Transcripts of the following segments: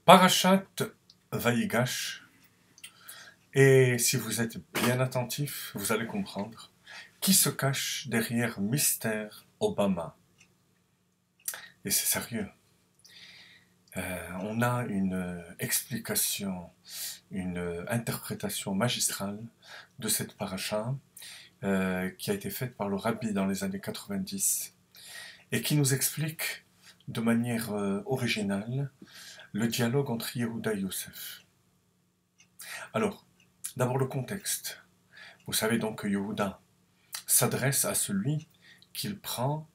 Parashat Vayigash, et si vous êtes bien attentif, vous allez comprendre qui se cache derrière Mystère Obama. Et c'est sérieux. On a une explication, une interprétation magistrale de cette paracha qui a été faite par le rabbi dans les années 90 et qui nous explique de manière originale le dialogue entre Yehuda et Yosef. Alors, d'abord le contexte. Vous savez donc que Yehuda s'adresse à celui qu'il prend,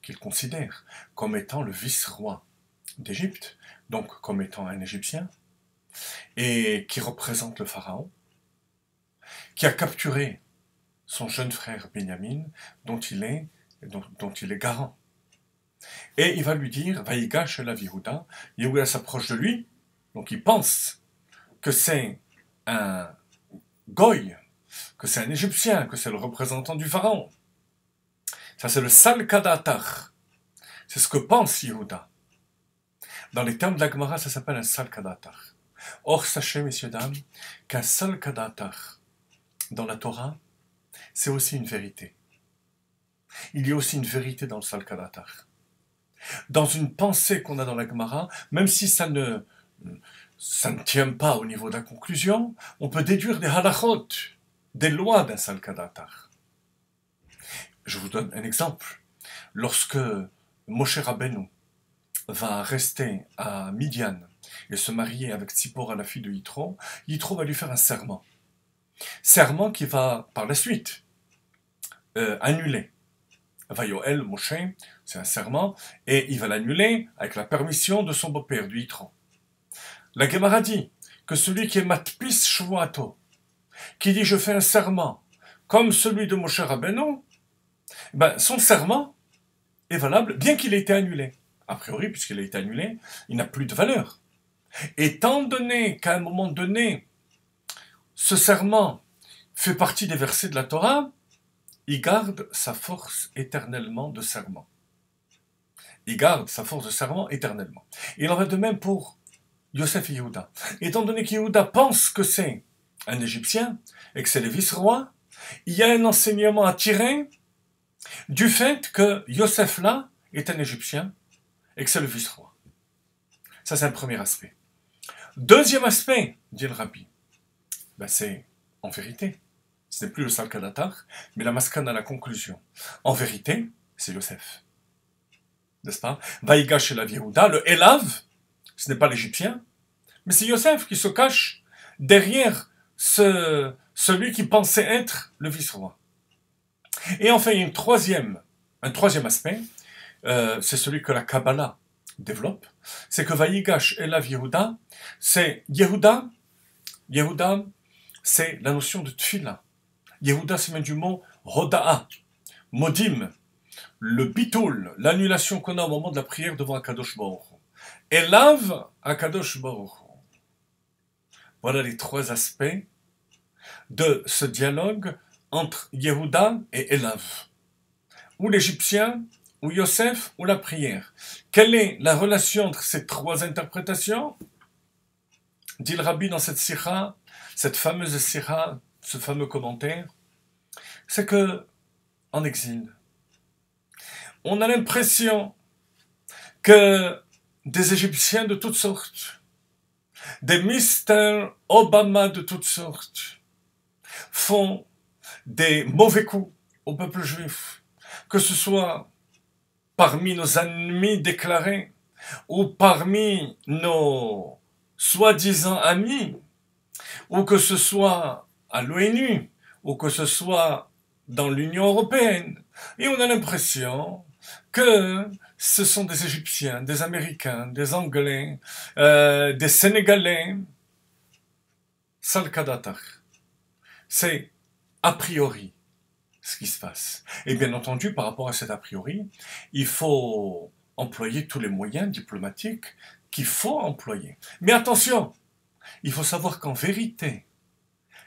qu'il considère comme étant le vice-roi d'Égypte, donc comme étant un Égyptien, et qui représente le Pharaon, qui a capturé son jeune frère Benjamin, dont il est garant. Et il va lui dire, Vayigash elav Yehuda, Yehuda s'approche de lui, donc il pense que c'est un goy, que c'est un Égyptien, que c'est le représentant du Pharaon. Ça c'est le Salkadatar. C'est ce que pense Yehuda. Dans les termes de la Gemara, ça s'appelle un Salkadatar. Or, sachez, messieurs, dames, qu'un Salkadatar, dans la Torah, c'est aussi une vérité. Il y a aussi une vérité dans le Salkadatar. Dans une pensée qu'on a dans la Gemara, même si ça ne tient pas au niveau de la conclusion, on peut déduire des halachot, des lois d'un Salkadatar. Je vous donne un exemple. Lorsque Moshe Rabbeinu va rester à Midian et se marier avec Tzipora, la fille de Yitro, Yitro va lui faire un serment. Serment qui va, par la suite, annuler. Vayoel, Moshe, c'est un serment, et il va l'annuler avec la permission de son beau-père, du Yitro. La Gemara dit que celui qui est matpis shvuato, qui dit je fais un serment comme celui de Moshe Rabbeinu, ben, son serment est valable bien qu'il ait été annulé. A priori, puisqu'il a été annulé, il n'a plus de valeur. Étant donné qu'à un moment donné, ce serment fait partie des versets de la Torah, il garde sa force éternellement de serment. Il garde sa force de serment éternellement. Il en va de même pour Yosef et Yehuda. Étant donné que Yehuda pense que c'est un Égyptien et que c'est le vice-roi, il y a un enseignement à tirer du fait que Yosef là est un Égyptien et que c'est le vice-roi. Ça, c'est un premier aspect. Deuxième aspect, dit le rabbi, ben c'est en vérité. Ce n'est plus le Salkadatar, mais la maskana à la conclusion. En vérité, c'est Yosef. N'est-ce pas? Vayigash elav Yehuda, le Elav, ce n'est pas l'Égyptien, mais c'est Yosef qui se cache derrière celui qui pensait être le vice-roi. Et enfin, il y a un troisième aspect, c'est celui que la Kabbalah développe, c'est que Vayigash elav Yehuda, c'est Yehuda, c'est la notion de tfila. Yehuda, c'est même du mot Hoda'a, Modim, le bitoul, l'annulation qu'on a au moment de la prière devant Akadosh Baruch Hu. Elav Akadosh Baruch Hu. Voilà les trois aspects de ce dialogue entre Yehuda et Elav. Ou l'Égyptien, ou Yosef, ou la prière. Quelle est la relation entre ces trois interprétations? Dit le rabbi dans cette sikha, cette fameuse sikha, ce fameux commentaire, c'est que, en exil, on a l'impression que des Égyptiens de toutes sortes, des mystères Obama de toutes sortes, font des mauvais coups au peuple juif, que ce soit parmi nos ennemis déclarés ou parmi nos soi-disant amis, ou que ce soit à l'ONU, ou que ce soit dans l'Union européenne. Et on a l'impression que ce sont des Égyptiens, des Américains, des Anglais, des Sénégalais. Salkadatar. C'est a priori ce qui se passe. Et bien entendu, par rapport à cet a priori, il faut employer tous les moyens diplomatiques qu'il faut employer. Mais attention, il faut savoir qu'en vérité,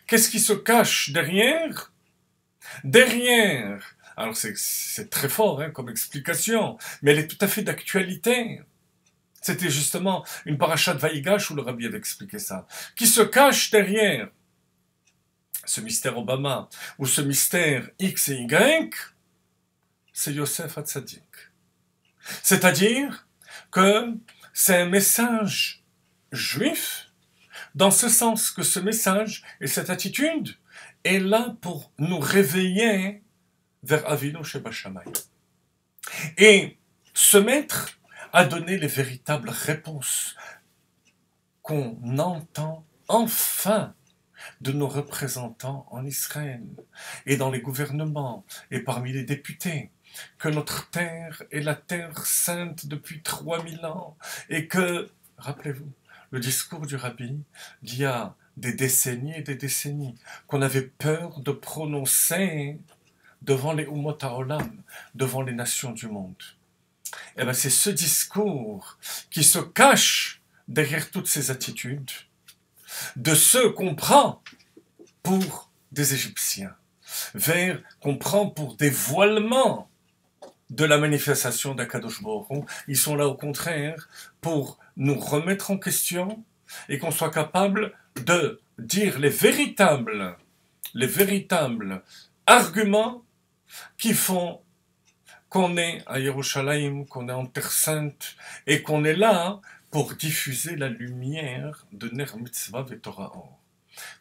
qu'est-ce qui se cache derrière? Alors c'est très fort comme explication, mais elle est tout à fait d'actualité. C'était justement une paracha de Vaïgash où le rabbi avait expliqué ça. Qui se cache derrière ce mystère Obama ou ce mystère X et Y, c'est Yosef Hatzadik. C'est-à-dire que c'est un message juif, dans ce sens que ce message et cette attitude est là pour nous réveiller vers Avinu Sheba Shamayim. Et se mettre à donner les véritables réponses qu'on entend enfin de nos représentants en Israël et dans les gouvernements et parmi les députés, que notre terre est la terre sainte depuis 3000 ans et que, rappelez-vous, le discours du rabbi d'il y a des décennies et des décennies qu'on avait peur de prononcer devant les Umot HaOlam, devant les nations du monde. Eh bien, c'est ce discours qui se cache derrière toutes ces attitudes de ceux qu'on prend pour des Égyptiens, qu'on prend pour des voilements de la manifestation d'Akadosh Baruch Hu. Ils sont là au contraire pour nous remettre en question et qu'on soit capable de dire les véritables arguments qui font qu'on est à Yerushalayim, qu'on est en Terre Sainte et qu'on est là pour diffuser la lumière de Ner Mitzvah et Torah Or.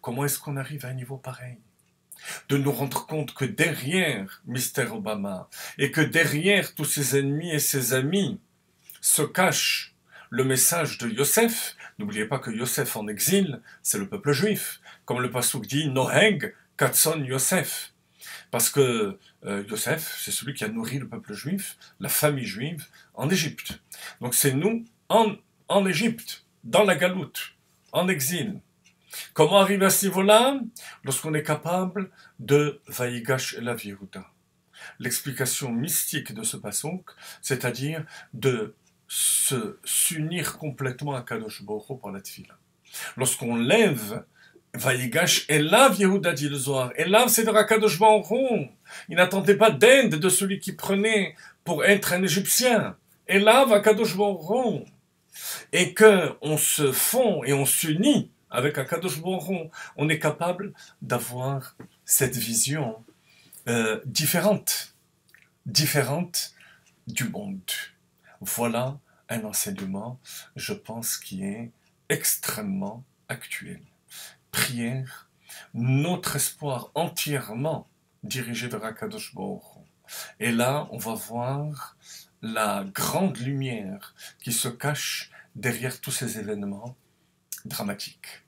Comment est-ce qu'on arrive à un niveau pareil? De nous rendre compte que derrière Mr. Obama et que derrière tous ses ennemis et ses amis se cache le message de Yosef. N'oubliez pas que Yosef en exil, c'est le peuple juif. Comme le passouk dit, Noheg Katson Yosef. Parce que Yosef, c'est celui qui a nourri le peuple juif, la famille juive, en Égypte. Donc c'est nous, en Égypte, dans la galoute, en exil. Comment arriver à ce niveau-là? Lorsqu'on est capable de Vaïgash Elav Yehuda. L'explication mystique de ce passouk, c'est-à-dire de s'unir complètement à Kadosh Baruch Hu par la tefila. Lorsqu'on lève Vaïgash Elav Yehuda, dit le Zohar. Elav, c'est de Kadosh Baruch Hu. Il n'attendait pas d'aide de celui qui prenait pour être un Égyptien. Elav, Kadosh Baruch Hu. Et qu'on se fond et on s'unit avec Akadosh Baruch Hu, on est capable d'avoir cette vision différente du monde. Voilà un enseignement, je pense, qui est extrêmement actuel. Prière, notre espoir entièrement dirigé vers Akadosh Baruch Hu. Et là, on va voir la grande lumière qui se cache derrière tous ces événements dramatiques.